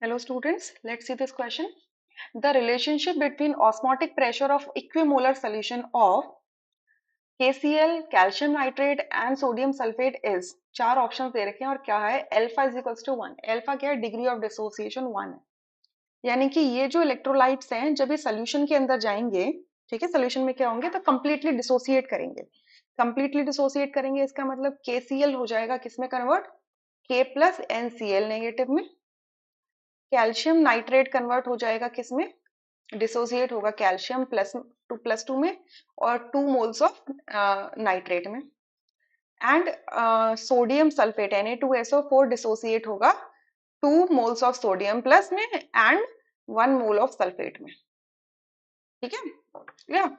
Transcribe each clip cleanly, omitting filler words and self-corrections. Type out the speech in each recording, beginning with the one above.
Hello students, let's see this question. The relationship between osmotic pressure of equimolar solution of KCl, calcium nitrate and sodium sulfate is, चार options दे रखे हैं और क्या है, alpha is equals to 1। Alpha क्या है, degree of dissociation 1 है। यानी कि ये जो इलेक्ट्रोलाइट्स हैं जब ये सोल्यूशन के अंदर जाएंगे, ठीक है, सोल्यूशन में क्या होंगे तो कंप्लीटली डिसोसिएट करेंगे। कंप्लीटली डिसोसिएट करेंगे इसका मतलब KCl हो जाएगा किसमें convert, K plus NCl negative में। कैल्शियम नाइट्रेट कन्वर्ट हो जाएगा किसमें, डिसोसिएट होगा कैल्शियम प्लस टू में और 2 मोल्स ऑफ नाइट्रेट में। And sodium sulphate Na2SO4 dissociate होगा 2 मोल्स ऑफ सोडियम प्लस में एंड 1 मोल ऑफ सल्फेट में। ठीक है या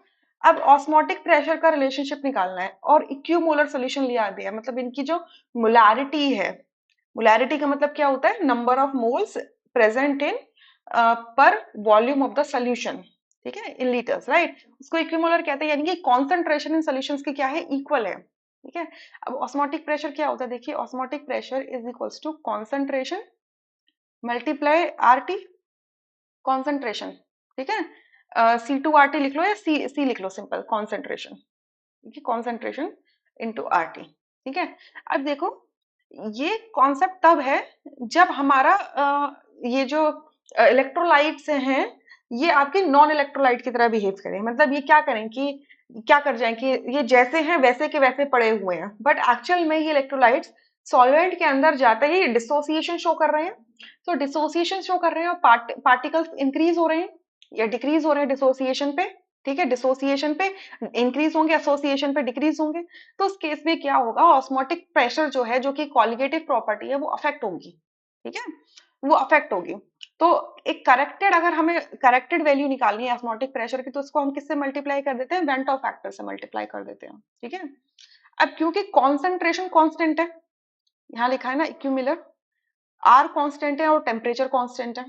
अब ऑस्मोटिक प्रेशर का रिलेशनशिप निकालना है और इक्विमोलर सॉल्यूशन लिया दिया, मतलब इनकी जो मोलारिटी है, मोलारिटी का मतलब क्या होता है, number of moles present in पर वॉल्यूम ऑफ द सॉल्यूशन, ठीक है, इन लीटर्स, राइट। उसको इक्विमोलर कहते हैं, यानी कि कॉन्सेंट्रेशन इन सॉल्यूशंस की क्या है, इक्वल है। ठीक है, अब ऑस्मोटिक प्रेशर क्या होता है, देखिए osmotic pressure is equals to concentration multiply RT, concentration, ठीक है। C2RT लिख लो या सी लिख लो, सिंपल कॉन्सेंट्रेशन, ठीक है, कॉन्सेंट्रेशन इनटू RT। ठीक है, अब देखो ये कॉन्सेप्ट तब है जब हमारा ये जो इलेक्ट्रोलाइट्स हैं ये आपके नॉन इलेक्ट्रोलाइट की तरह बिहेव करें, मतलब ये क्या करें कि क्या कर जाए कि ये जैसे हैं वैसे के वैसे पड़े हुए हैं, बट एक्चुअल में ये इलेक्ट्रोलाइट्स सॉल्वेंट के अंदर जाते ही डिसोसिएशन शो कर रहे हैं। तो डिसोसिएशन शो कर रहे हैं और पार्टिकल्स इंक्रीज हो रहे हैं या डिक्रीज हो रहे हैं डिसोसिएशन पे। ठीक है, डिसोसिएशन पे इंक्रीज होंगे, एसोसिएशन पे डिक्रीज होंगे। तो उस केस में क्या होगा, ऑस्मोटिक प्रेशर जो है, जो कि कॉलिगेटिव प्रॉपर्टी है, वो अफेक्ट होगी। ठीक है, वो अफेक्ट होगी। तो एक करेक्टेड, अगर हमें करेक्टेड वैल्यू निकालनी है ऑस्मोटिक प्रेशर की, तो उसको हम किससे मल्टीप्लाई कर देते हैं, वेंटो फैक्टर से मल्टीप्लाई कर देते हैं। ठीक है, अब क्योंकि कॉन्सेंट्रेशन कांस्टेंट है, यहाँ लिखा है ना इक्विमिलर, आर कांस्टेंट है और टेम्परेचर कांस्टेंट है,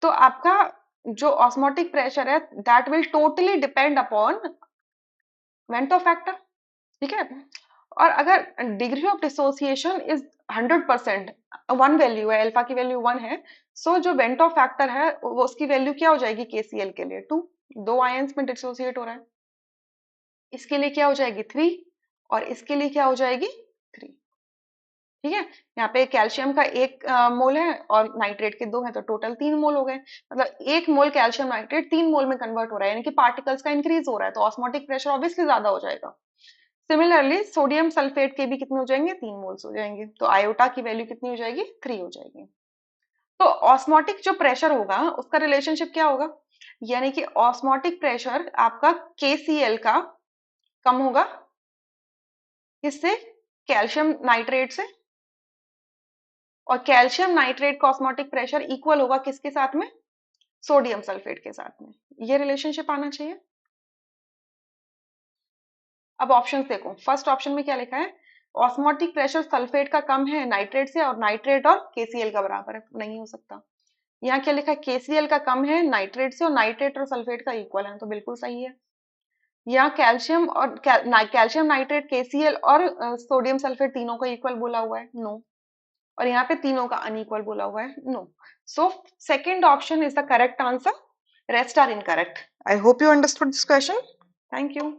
तो आपका जो ऑस्मोटिक प्रेशर है that will totally depend upon Vento factor. ठीक है, और अगर degree of dissociation is 100%, one value है, अल्फा की वैल्यू 1 है, सो जो वेंटो फैक्टर है वो उसकी वैल्यू क्या हो जाएगी KCl के लिए 2, दो आयंस में डिसोसिएट हो रहा है, इसके लिए क्या हो जाएगी 3 और इसके लिए क्या हो जाएगी 3। ठीक है, यहाँ पे कैल्शियम का 1 मोल है और नाइट्रेट के 2 है, तो टोटल 3 मोल हो गए। मतलब 1 मोल कैल्शियम नाइट्रेट 3 मोल में कन्वर्ट हो रहा है, यानी कि पार्टिकल्स का इंक्रीज हो रहा है, तो ऑस्मोटिक प्रेशर ऑब्वियसली ज्यादा हो जाएगा। सिमिलरली सोडियम सल्फेट के भी कितने हो जाएंगे, 3 मोल्स हो जाएंगे, तो आयोटा की वैल्यू कितनी हो जाएगी, 3 हो जाएगी। तो ऑस्मोटिक जो प्रेशर होगा उसका रिलेशनशिप क्या होगा, यानी कि ऑस्मोटिक प्रेशर आपका KCl का कम होगा किससे, कैल्शियम नाइट्रेट से, और कैल्शियम नाइट्रेट का ऑस्मोटिक प्रेशर इक्वल होगा किसके साथ में, सोडियम सल्फेट के साथ में। ये रिलेशनशिप आना चाहिए। अब ऑप्शंस देखो, फर्स्ट ऑप्शन में क्या लिखा है, ऑस्मोटिक प्रेशर सल्फेट का कम है नाइट्रेट से और नाइट्रेट और KCl का बराबर है, नहीं हो सकता। यहाँ क्या लिखा है, KCl का कम है नाइट्रेट से और नाइट्रेट और सल्फेट का इक्वल है, तो बिल्कुल सही है। यहाँ कैल्शियम और कैल्शियम नाइट्रेट KCl और सोडियम सल्फेट तीनों का इक्वल बोला हुआ है, नो। और यहाँ पे तीनों का अनइक्वल बोला हुआ है, no. So second option is the correct answer, rest are incorrect. I hope you understood this question, thank you.